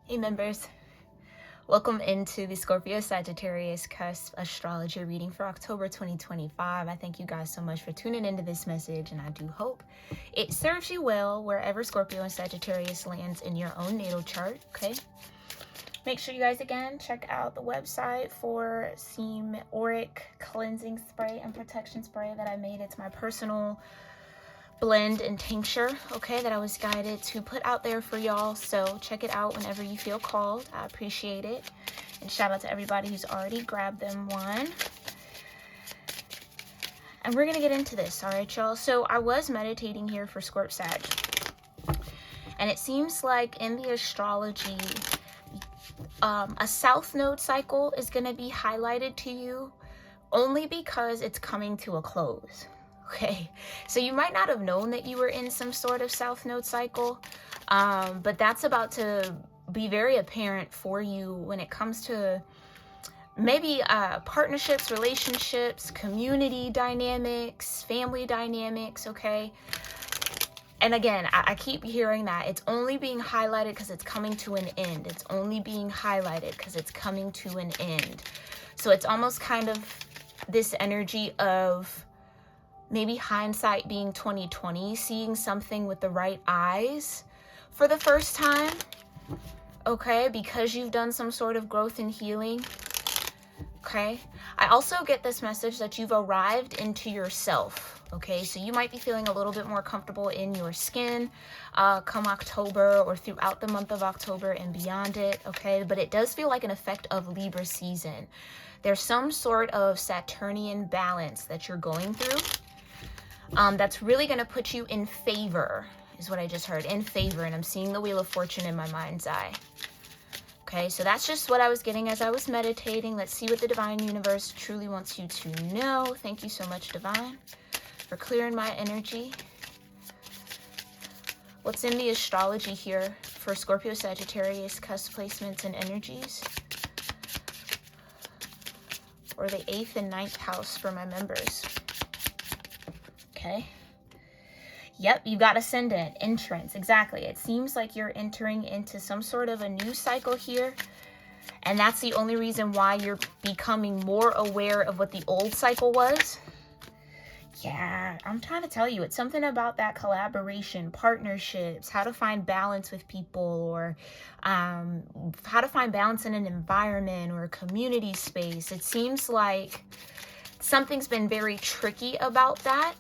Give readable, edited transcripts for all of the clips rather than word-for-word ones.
Hey members, welcome into the Scorpio-Sagittarius cusp astrology reading for October 2025. I thank you guys so much for tuning into this message, and I do hope it serves you well wherever Scorpio and Sagittarius lands in your own natal chart, okay? Make sure you guys again check out the website for some auric cleansing spray and protection spray that I made. It's my personal blend and tincture, okay, that I was guided to put out there for y'all. So check it out whenever you feel called. I appreciate it, and shout out to everybody who's already grabbed them one. And we're gonna get into this, all right, y'all. So I was meditating here for Scorp Sag, and it seems like in the astrology a south node cycle is going to be highlighted to you only because it's coming to a close. Okay, so you might not have known that you were in some sort of south node cycle, but that's about to be very apparent for you when it comes to maybe partnerships, relationships, community dynamics, family dynamics, okay? And again, I keep hearing that it's only being highlighted because it's coming to an end. It's only being highlighted because it's coming to an end. So it's almost kind of this energy of maybe hindsight being 2020, seeing something with the right eyes for the first time, okay, because you've done some sort of growth and healing, okay? I also get this message that you've arrived into yourself. Okay, so you might be feeling a little bit more comfortable in your skin come October or throughout the month of October and beyond it, okay? But it does feel like an effect of Libra season. There's some sort of Saturnian balance that you're going through that's really going to put you in favor, is what I just heard, in favor. And I'm seeing the Wheel of Fortune in my mind's eye. Okay, so that's just what I was getting as I was meditating. Let's see what the Divine Universe truly wants you to know. Thank you so much, Divine, for clearing my energy. What's in the astrology here for Scorpio Sagittarius cusp placements and energies? Or the 8th and 9th house for my members. Okay. Yep, you got ascendant, entrance, exactly. It seems like you're entering into some sort of a new cycle here. And that's the only reason why you're becoming more aware of what the old cycle was. Yeah, I'm trying to tell you, it's something about that collaboration, partnerships, how to find balance with people, or how to find balance in an environment or a community space. It seems like something's been very tricky about that.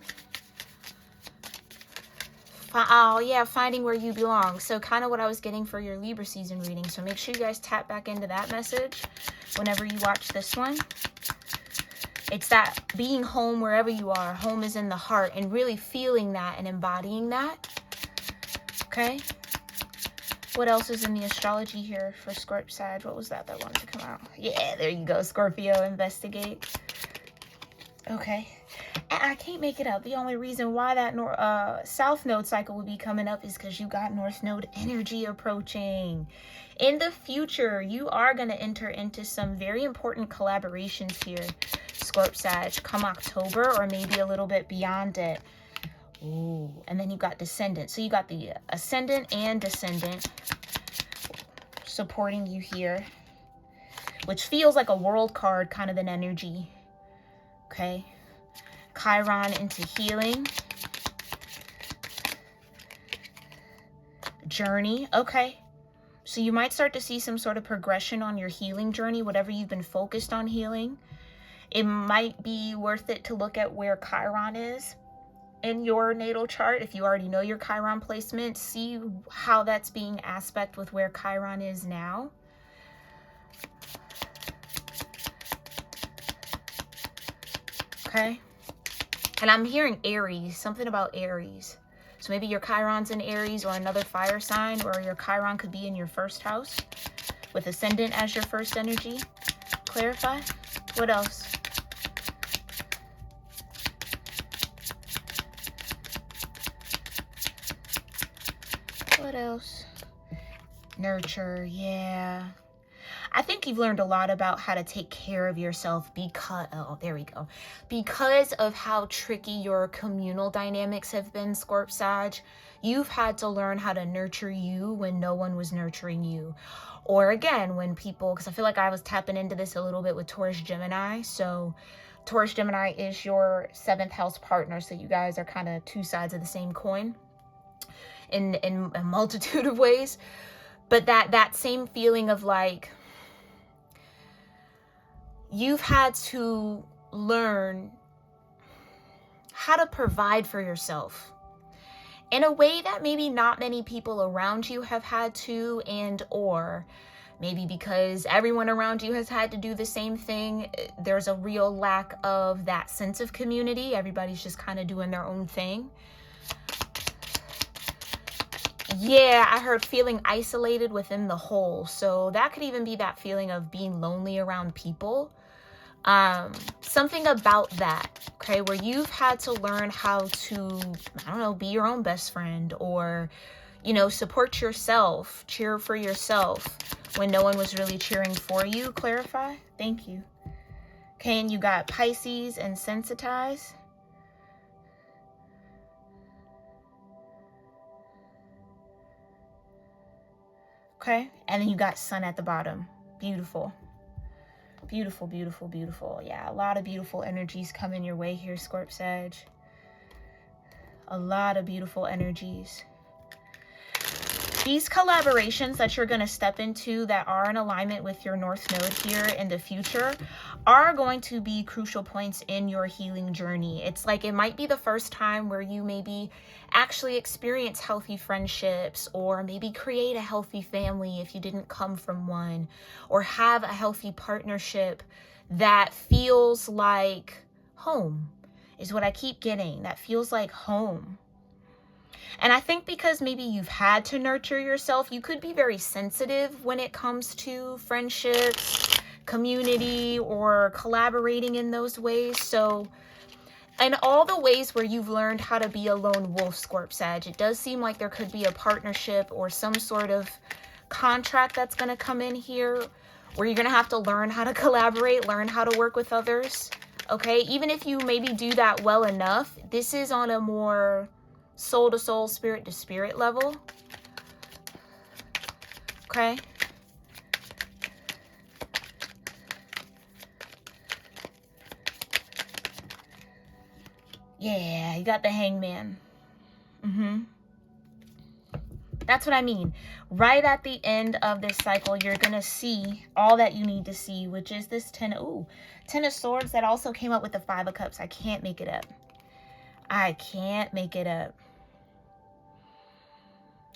Oh yeah, finding where you belong. So kind of what I was getting for your Libra season reading. So make sure you guys tap back into that message whenever you watch this one. It's that being home wherever you are. Home is in the heart, and really feeling that and embodying that. Okay. What else is in the astrology here for Scorp Sag? What was that wanted to come out? Yeah, there you go. Scorpio, investigate. Okay. I can't make it up. The only reason why that South Node cycle would be coming up is because you got North Node energy approaching. In the future, you are going to enter into some very important collaborations here, Scorp Sag, come October, or maybe a little bit beyond it. Ooh, and then you got Descendant. So you got the Ascendant and Descendant supporting you here, which feels like a world card kind of an energy. Okay. Chiron into healing. Journey. Okay. So you might start to see some sort of progression on your healing journey, whatever you've been focused on healing. It might be worth it to look at where Chiron is in your natal chart. If you already know your Chiron placement, see how that's being aspect with where Chiron is now. Okay. And I'm hearing Aries, something about Aries. So maybe your Chiron's in Aries or another fire sign, or your Chiron could be in your first house with Ascendant as your first energy. Clarify. What else? What else? Nurture, yeah. I think you've learned a lot about how to take care of yourself because, oh, there we go. Because of how tricky your communal dynamics have been, Scorp Sag, you've had to learn how to nurture you when no one was nurturing you. Or again, when people, because I feel like I was tapping into this a little bit with Taurus Gemini. So Taurus Gemini is your 7th house partner. So you guys are kind of two sides of the same coin in a multitude of ways. But that same feeling of like, you've had to learn how to provide for yourself in a way that maybe not many people around you have had to, and or maybe because everyone around you has had to do the same thing, there's a real lack of that sense of community. Everybody's just kind of doing their own thing. Yeah, I heard feeling isolated within the whole. So that could even be that feeling of being lonely around people. Something about that, okay, where you've had to learn how to, I don't know, be your own best friend, or, you know, support yourself, cheer for yourself when no one was really cheering for you. Clarify. Thank you. Okay, and you got Pisces and sensitize. Okay, and then you got Sun at the bottom. Beautiful. Beautiful, beautiful, beautiful. Yeah, a lot of beautiful energies coming your way here, Scorp Sag. A lot of beautiful energies. These collaborations that you're going to step into that are in alignment with your North Node here in the future are going to be crucial points in your healing journey. It's like it might be the first time where you maybe actually experience healthy friendships, or maybe create a healthy family if you didn't come from one, or have a healthy partnership that feels like home, is what I keep getting. That feels like home. And I think because maybe you've had to nurture yourself, you could be very sensitive when it comes to friendships, community, or collaborating in those ways. So in all the ways where you've learned how to be a lone wolf, Scorp Sag, it does seem like there could be a partnership or some sort of contract that's going to come in here where you're going to have to learn how to collaborate, learn how to work with others. Okay, even if you maybe do that well enough, this is on a more soul to soul, spirit to spirit level. Okay. Yeah, you got the Hangman. That's what I mean. Right at the end of this cycle, you're going to see all that you need to see, which is this 10 of Swords that also came up with the 5 of Cups. I can't make it up. I can't make it up.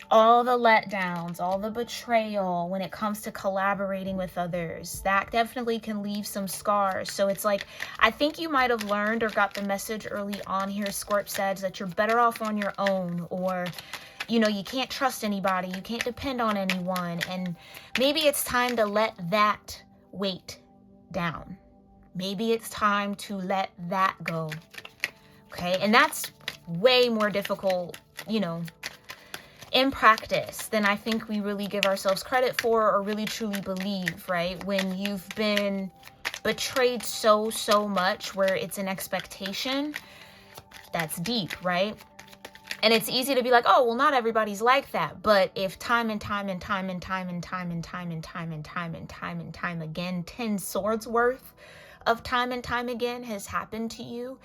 All the letdowns, all the betrayal when it comes to collaborating with others, that definitely can leave some scars. So it's like, I think you might have learned or got the message early on here, Scorp Sag, that you're better off on your own, or, you know, you can't trust anybody, you can't depend on anyone. And maybe it's time to let that weight down. Maybe it's time to let that go. Okay, and that's way more difficult, you know, in practice than I think we really give ourselves credit for or really truly believe, right? When you've been betrayed so much where it's an expectation, that's deep, right? And it's easy to be like, oh, well, not everybody's like that. But if time and time and time and time and time and time and time and time and time and time again, 10 swords worth of time and time again has happened to you,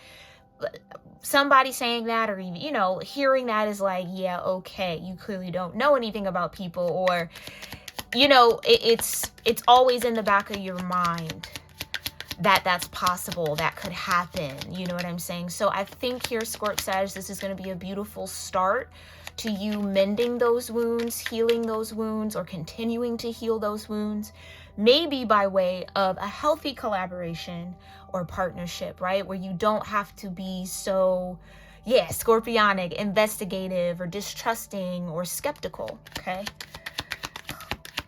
somebody saying that, or, you know, hearing that is like, yeah, okay, you clearly don't know anything about people, or, you know, it's always in the back of your mind that that's possible, that could happen, you know what I'm saying? So I think here, Scorp Sag, this is going to be a beautiful start to you mending those wounds, healing those wounds, or continuing to heal those wounds, maybe by way of a healthy collaboration or partnership, right? Where you don't have to be so, yeah, scorpionic, investigative, or distrusting, or skeptical, okay?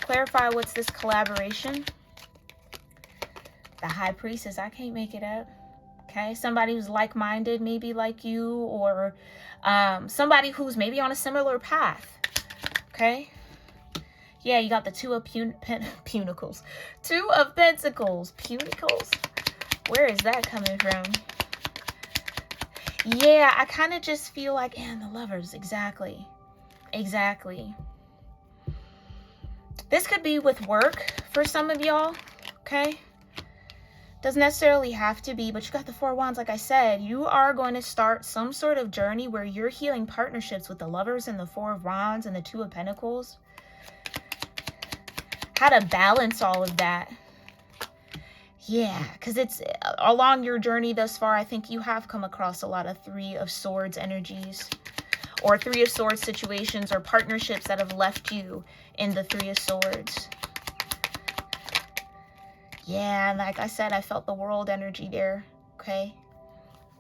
Clarify, what's this collaboration? The High Priestess, I can't make it up. Okay, somebody who's like-minded, maybe like you, or somebody who's maybe on a similar path. Okay, Yeah, you got the Two of Punicles. Two of Pentacles. Punicles? Where is that coming from? Yeah, I kind of just feel like, and the Lovers, exactly. Exactly. This could be with work for some of y'all, okay? Doesn't necessarily have to be, but you got the Four of Wands. Like I said, you are going to start some sort of journey where you're healing partnerships with the Lovers and the Four of Wands and the Two of Pentacles. How to balance all of that. Yeah, because it's along your journey thus far, I think you have come across a lot of Three of Swords energies, or Three of Swords situations or partnerships that have left you in the Three of Swords. Yeah, and like I said, I felt the World energy there, okay?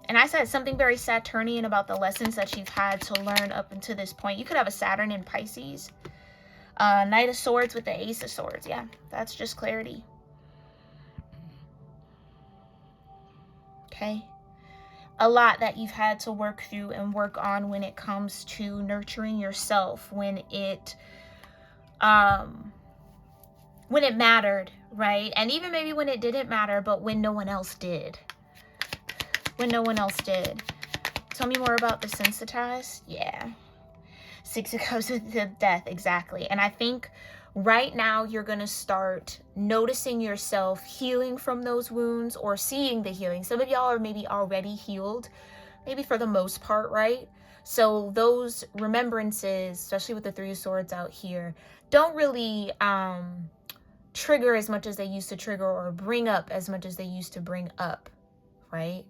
And I said something very Saturnian about the lessons that you've had to learn up until this point. You could have a Saturn in Pisces. Knight of Swords with the Ace of Swords. Yeah, that's just clarity. Okay? A lot that you've had to work through and work on when it comes to nurturing yourself, when it mattered, right? And even maybe when it didn't matter, but when no one else did. When no one else did. Tell me more about the sensitized. Yeah. Six of Cups with the Death, exactly. And I think right now you're going to start noticing yourself healing from those wounds or seeing the healing. Some of y'all are maybe already healed, maybe for the most part, right? So those remembrances, especially with the Three of Swords out here, don't really trigger as much as they used to trigger or bring up as much as they used to bring up, right?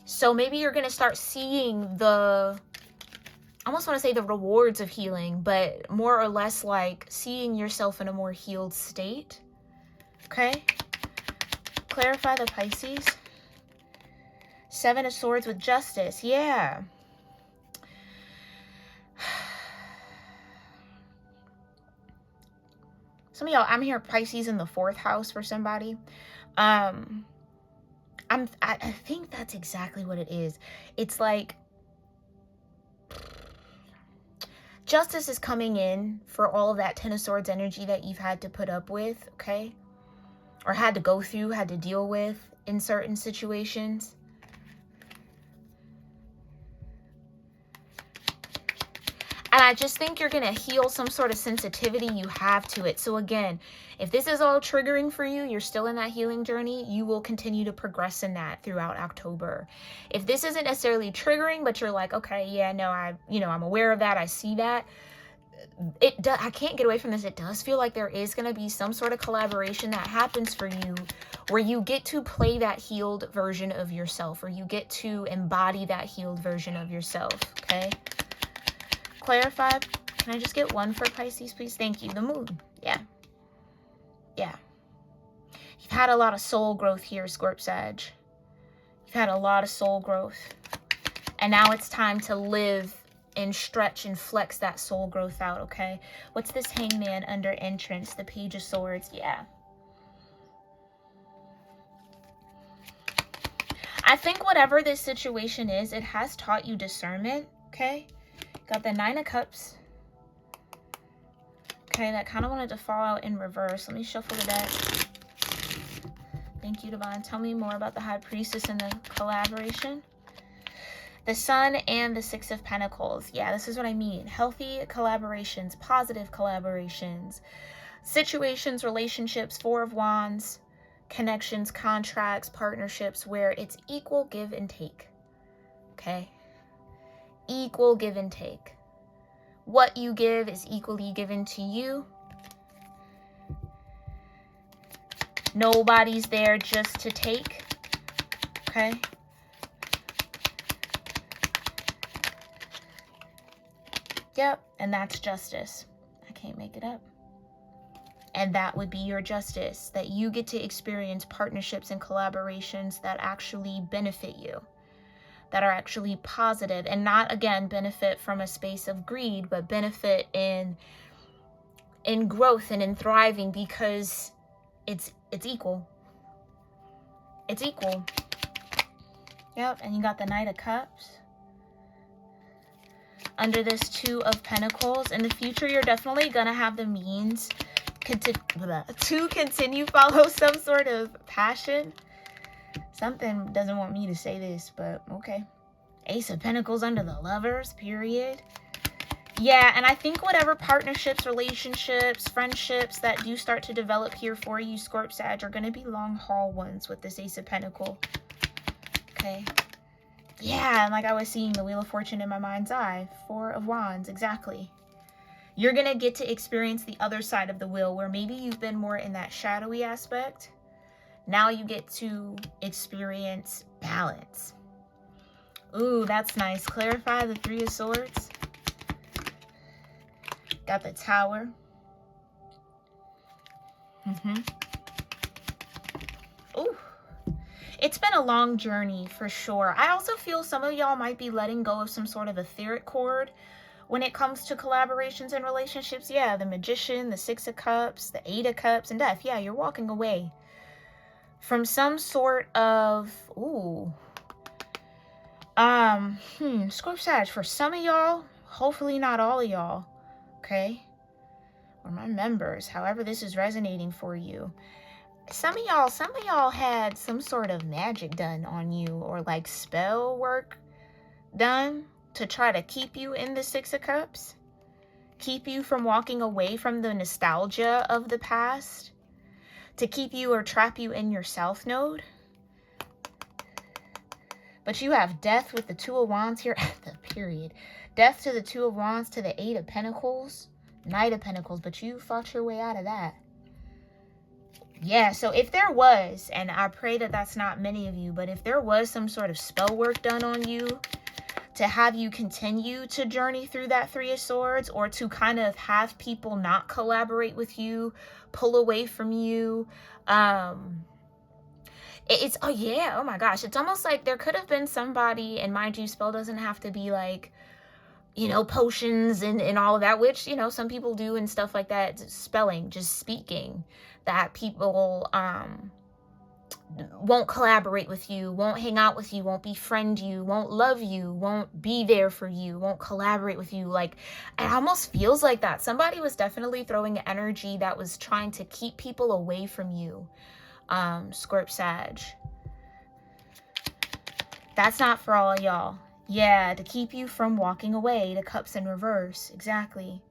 So maybe you're going to start seeing the, I almost want to say the rewards of healing, but more or less like seeing yourself in a more healed state. Okay? Clarify the Pisces. Seven of Swords with Justice. Yeah. Some of y'all, I'm here Pisces in the 4th house for somebody. I think that's exactly what it is. It's like justice is coming in for all of that Ten of Swords energy that you've had to put up with, okay? Or had to go through, had to deal with in certain situations. And I just think you're going to heal some sort of sensitivity you have to it. So again, if this is all triggering for you, you're still in that healing journey, you will continue to progress in that throughout October. If this isn't necessarily triggering, but you're like, okay, yeah, no, I'm aware of that, I see that. I can't get away from this. It does feel like there is going to be some sort of collaboration that happens for you where you get to play that healed version of yourself, or you get to embody that healed version of yourself, okay? Clarify. Can I just get one for Pisces, please? Thank you. The Moon. Yeah. Yeah. You've had a lot of soul growth here, Scorp-Sag. You've had a lot of soul growth. And now it's time to live and stretch and flex that soul growth out, okay? What's this Hangman under entrance? The Page of Swords. Yeah. I think whatever this situation is, it has taught you discernment, okay? Got the Nine of Cups. Okay, that kind of wanted to fall out in reverse. Let me shuffle the deck. Thank you, Divine. Tell me more about the High Priestess and the collaboration. The Sun and the Six of Pentacles. Yeah, this is what I mean. Healthy collaborations, positive collaborations, situations, relationships, Four of Wands, connections, contracts, partnerships, where it's equal give and take. Okay? Equal give and take. What you give is equally given to you. Nobody's there just to take. Okay? Yep, and that's justice. I can't make it up. And that would be your justice, that you get to experience partnerships and collaborations that actually benefit you, that are actually positive, and not, again, benefit from a space of greed, but benefit in growth and in thriving, because it's equal. It's equal. Yep, and you got the Knight of Cups. under this Two of Pentacles. In the future, you're definitely going to have the means to continue follow some sort of passion. Something doesn't want me to say this, but okay. Ace of Pentacles under the Lovers, period. Yeah, and I think whatever partnerships, relationships, friendships that do start to develop here for you, Scorp Sag, are going to be long haul ones with this Ace of Pentacles. Okay. Yeah, and like I was seeing the Wheel of Fortune in my mind's eye. Four of Wands, exactly. You're going to get to experience the other side of the wheel where maybe you've been more in that shadowy aspect. Now you get to experience balance. Ooh, that's nice. Clarify the Three of Swords. Got the Tower. Ooh. It's been a long journey for sure. I also feel some of y'all might be letting go of some sort of etheric cord when it comes to collaborations and relationships. Yeah, the Magician, the Six of Cups, the Eight of Cups, and Death. Yeah, you're walking away from some sort of, Scorp Sag, for some of y'all, hopefully not all of y'all, okay? Or my members, however this is resonating for you. Some of y'all had some sort of magic done on you, or like spell work done to try to keep you in the Six of Cups, keep you from walking away from the nostalgia of the past, to keep you or trap you in your South Node. But you have Death with the Two of Wands here at the period. Death to the Two of Wands to the Eight of Pentacles, Knight of Pentacles, but you fought your way out of that. Yeah, so if there was, and I pray that that's not many of you, but if there was some sort of spell work done on you to have you continue to journey through that Three of Swords, or to kind of have people not collaborate with you, pull away from you, it's, oh yeah, oh my gosh, it's almost like there could have been somebody, and mind you, spell doesn't have to be like, you know, potions and all of that, which, you know, some people do and stuff like that. Spelling, just speaking, that people won't collaborate with you, won't hang out with you, won't befriend you, won't love you, won't be there for you, won't collaborate with you. Like, it almost feels like that. Somebody was definitely throwing energy that was trying to keep people away from you, Scorp Sag. That's not for all of y'all. Yeah, to keep you from walking away, the Cups in reverse, exactly.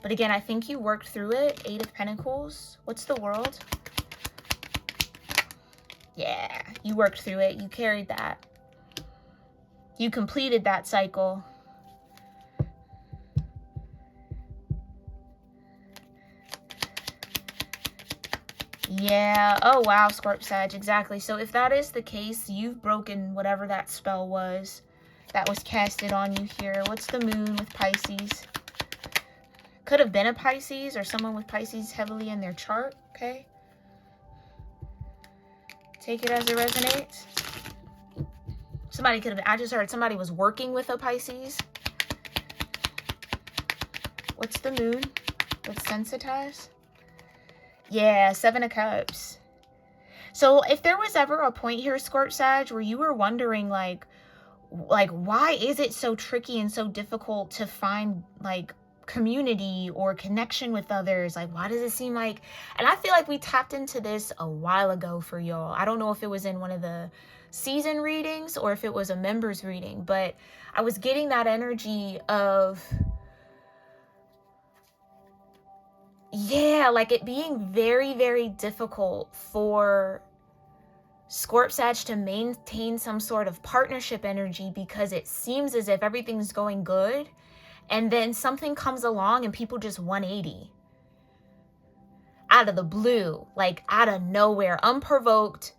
But again, I think you worked through it. Eight of Pentacles. What's the World? Yeah, you worked through it. You carried that. You completed that cycle. Yeah. Oh, wow, Scorp Sag. Exactly. So if that is the case, you've broken whatever that spell was that was casted on you here. What's the Moon with Pisces? Could have been a Pisces or someone with Pisces heavily in their chart. Okay. Take it as it resonates. Somebody could have been, I just heard somebody was working with a Pisces. What's the Moon with Sensitize? Yeah, Seven of Cups. So if there was ever a point here, Scorp Sag, where you were wondering like why is it so tricky and so difficult to find like community or connection with others? Like, why does it seem like, and I feel like we tapped into this a while ago for y'all. I don't know if it was in one of the season readings or if it was a members reading, but I was getting that energy of, yeah, like it being very, very difficult for Scorp Sag to maintain some sort of partnership energy, because it seems as if everything's going good and then something comes along and people just 180 out of the blue, like out of nowhere, unprovoked.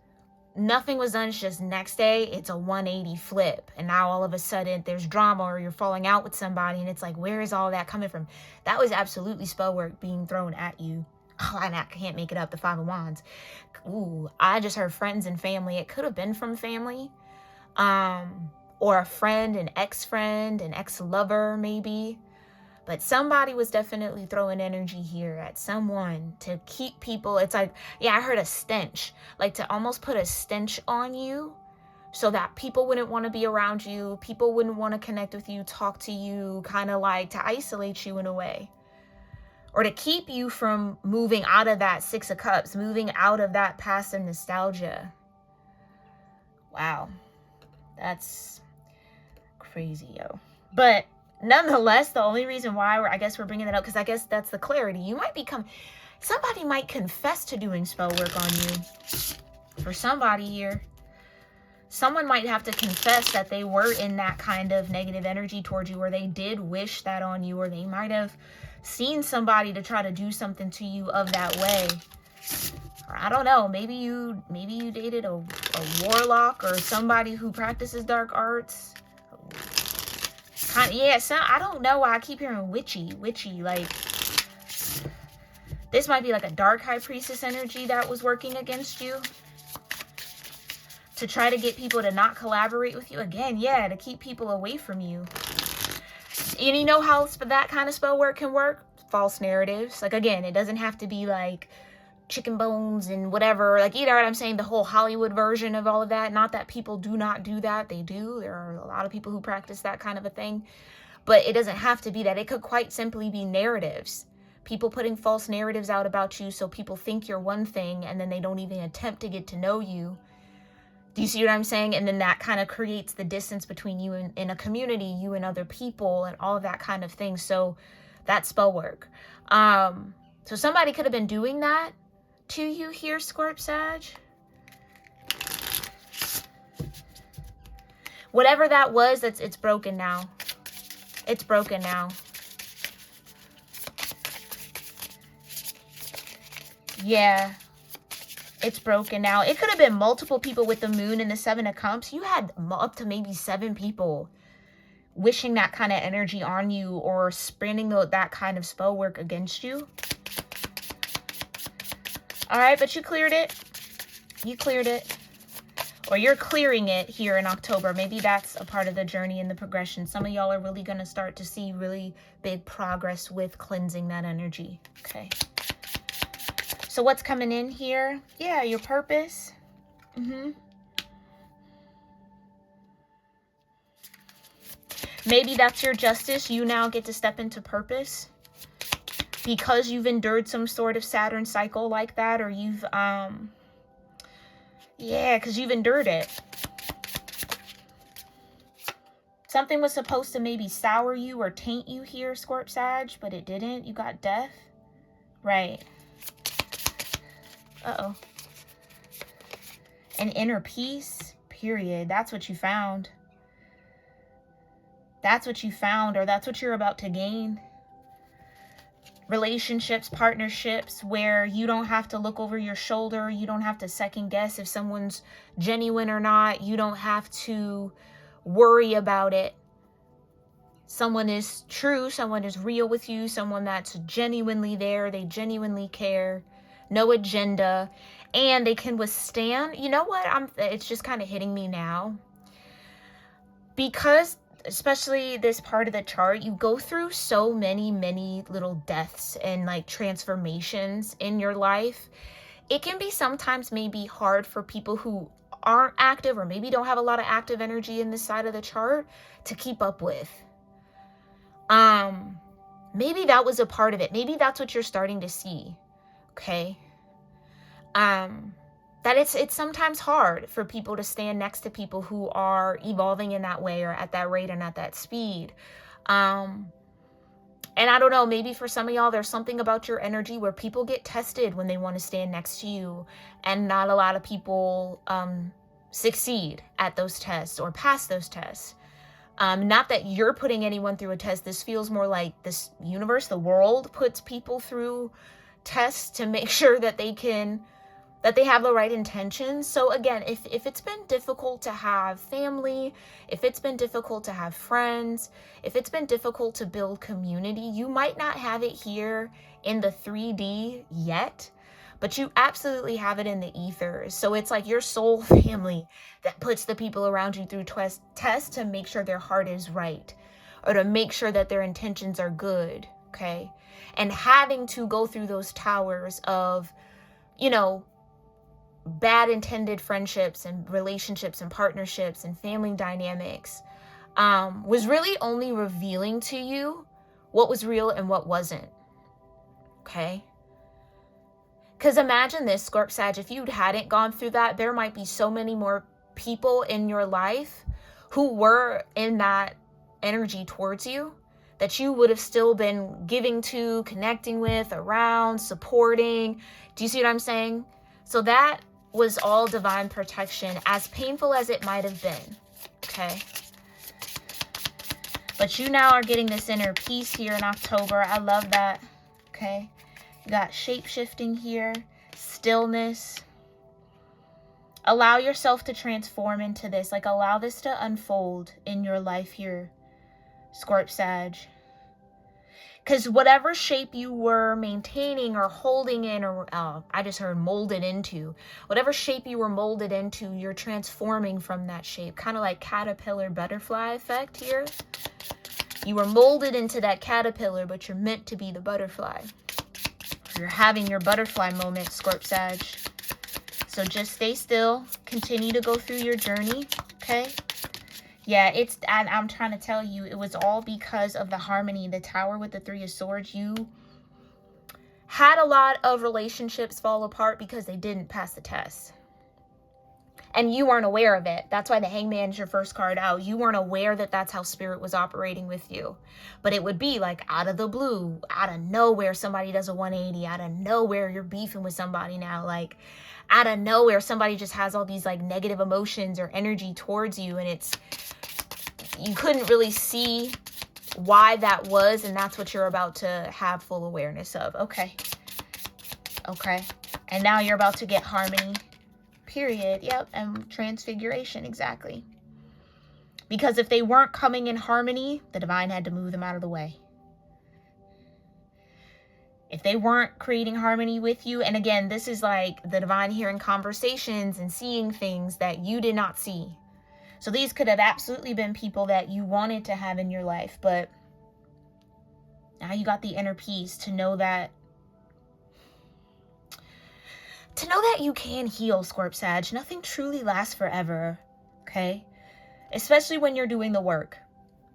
Nothing was done. It's just next day it's a 180 flip, and now all of a sudden there's drama, or you're falling out with somebody, and it's like, where is all that coming from? That was absolutely spell work being thrown at you. Oh, I can't make it up. The Five of Wands. Ooh, I just heard friends and family. It could have been from family, or a friend, an ex-friend, an ex-lover maybe. But somebody was definitely throwing energy here at someone to keep people. It's like, yeah, I heard a stench, like to almost put a stench on you so that people wouldn't want to be around you, people wouldn't want to connect with you, talk to you, kind of like to isolate you in a way, or to keep you from moving out of that Six of Cups, moving out of that past and nostalgia. Wow, that's crazy, yo. But nonetheless, the only reason why I guess we're bringing that up, because I guess that's the clarity. You might become, somebody might confess to doing spell work on you. For somebody here, someone might have to confess that they were in that kind of negative energy towards you, or they did wish that on you, or they might have seen somebody to try to do something to you of that way. Or I don't know, maybe you dated a warlock or somebody who practices dark arts. Yeah, I don't know why I keep hearing witchy, like this might be like a dark high priestess energy that was working against you to try to get people to not collaborate with you again. Yeah, to keep people away from you. And you know how that kind of spell work can work? False narratives. Like, again, it doesn't have to be like chicken bones and whatever. Like, you know what I'm saying? The whole Hollywood version of all of that. Not that people do not do that. They do. There are a lot of people who practice that kind of a thing. But it doesn't have to be that. It could quite simply be narratives. People putting false narratives out about you so people think you're one thing and then they don't even attempt to get to know you. Do you see what I'm saying? And then that kind of creates the distance between you and in a community, you and other people, and all of that kind of thing. So that's spell work. So somebody could have been doing that to you here, Scorp-Sag. Whatever that was, it's broken now. It's broken now. Yeah. It's broken now. It could have been multiple people with the moon and the Seven of Cups. You had up to maybe 7 people wishing that kind of energy on you, or spinning that kind of spell work against you. All right, but you cleared it. You cleared it. Or you're clearing it here in October. Maybe that's a part of the journey and the progression. Some of y'all are really going to start to see really big progress with cleansing that energy. Okay. So what's coming in here? Yeah, your purpose. Maybe that's your justice. You now get to step into purpose because you've endured some sort of Saturn cycle like that, or you've, yeah, because you've endured it. Something was supposed to maybe sour you or taint you here, Scorp-Sag, but it didn't. You got death. Right. Uh-oh. An inner peace, period. That's what you found. That's what you found, or that's what you're about to gain. Relationships, partnerships, where you don't have to look over your shoulder. You don't have to second guess if someone's genuine or not. You don't have to worry about it. Someone is true. Someone is real with you. Someone that's genuinely there. They genuinely care. No agenda, and they can withstand. You know what? It's just kind of hitting me now, because especially this part of the chart, you go through so many little deaths and like transformations in your life. It can be sometimes maybe hard for people who aren't active, or maybe don't have a lot of active energy in this side of the chart, to keep up with. Maybe that was a part of it. Maybe that's what you're starting to see. Okay. That it's sometimes hard for people to stand next to people who are evolving in that way, or at that rate and at that speed. And I don't know, maybe for some of y'all, there's something about your energy where people get tested when they want to stand next to you, and not a lot of people, succeed at those tests or pass those tests. Not that you're putting anyone through a test. This feels more like this universe, the world, puts people through tests to make sure that they have the right intentions. So again, if it's been difficult to have family, if it's been difficult to have friends, if it's been difficult to build community, you might not have it here in the 3D yet, but you absolutely have it in the ethers. So it's like your soul family that puts the people around you through tests to make sure their heart is right, or to make sure that their intentions are good. Okay. And having to go through those towers of, you know, bad intended friendships and relationships and partnerships and family dynamics was really only revealing to you what was real and what wasn't. Okay? Because imagine this, Scorp Sag, if you hadn't gone through that, there might be so many more people in your life who were in that energy towards you that you would have still been giving to, connecting with, around, supporting. Do you see what I'm saying? So that was all divine protection, as painful as it might have been. Okay? But you now are getting this inner peace here in October. I love that. Okay? You got shape-shifting here, stillness. Allow yourself to transform into this. Like, allow this to unfold in your life here, Scorp Sag. Because whatever shape you were maintaining or holding in, or I just heard molded into, whatever shape you were molded into, you're transforming from that shape. Kind of like caterpillar butterfly effect here. You were molded into that caterpillar, but you're meant to be the butterfly. You're having your butterfly moment, Scorp Sag. So just stay still. Continue to go through your journey, okay? Yeah, I'm trying to tell you, it was all because of the harmony, the Tower with the Three of Swords. You had a lot of relationships fall apart because they didn't pass the test. And you weren't aware of it. That's why the Hangman is your first card out. You weren't aware that that's how Spirit was operating with you. But it would be like out of the blue, out of nowhere, somebody does a 180. Out of nowhere, you're beefing with somebody now. Like, out of nowhere, somebody just has all these like negative emotions or energy towards you. And you couldn't really see why that was. And that's what you're about to have full awareness of. Okay. Okay. And now you're about to get harmony. Period. Yep. And transfiguration. Exactly. Because if they weren't coming in harmony, the divine had to move them out of the way. If they weren't creating harmony with you, and again, this is like the divine hearing conversations and seeing things that you did not see. So these could have absolutely been people that you wanted to have in your life, but now you got the inner peace to know that you can heal, Scorp Sag. Nothing truly lasts forever, okay? Especially when you're doing the work.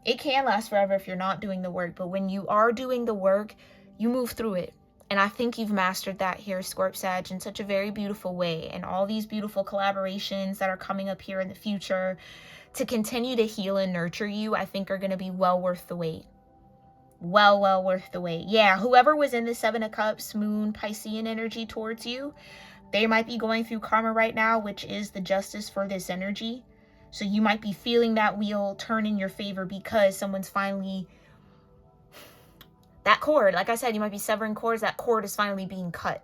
It can last forever if you're not doing the work, but when you are doing the work, you move through it. And I think you've mastered that here, Scorp Sag, in such a very beautiful way. And all these beautiful collaborations that are coming up here in the future to continue to heal and nurture you, I think are going to be well worth the wait. Well worth the wait. Yeah, whoever was in the Seven of Cups, Moon, Piscean energy towards you, they might be going through karma right now, which is the justice for this energy. So you might be feeling that wheel turn in your favor because someone's finally... That cord, like I said, you might be severing cords. That cord is finally being cut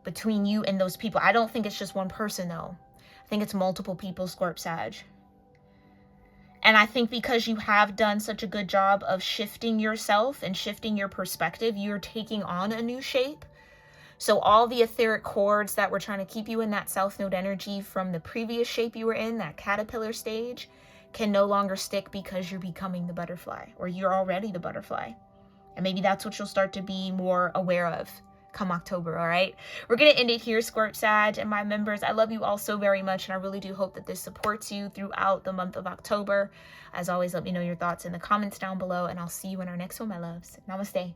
between you and those people. I don't think it's just one person, though. I think it's multiple people, Scorp Sag. And I think because you have done such a good job of shifting yourself and shifting your perspective, you're taking on a new shape. So all the etheric cords that were trying to keep you in that South Node energy from the previous shape you were in, that caterpillar stage, can no longer stick because you're becoming the butterfly, or you're already the butterfly. And maybe that's what you'll start to be more aware of come October, all right? We're going to end it here, Scorp Sag. And my members, I love you all so very much. And I really do hope that this supports you throughout the month of October. As always, let me know your thoughts in the comments down below. And I'll see you in our next one, my loves. Namaste.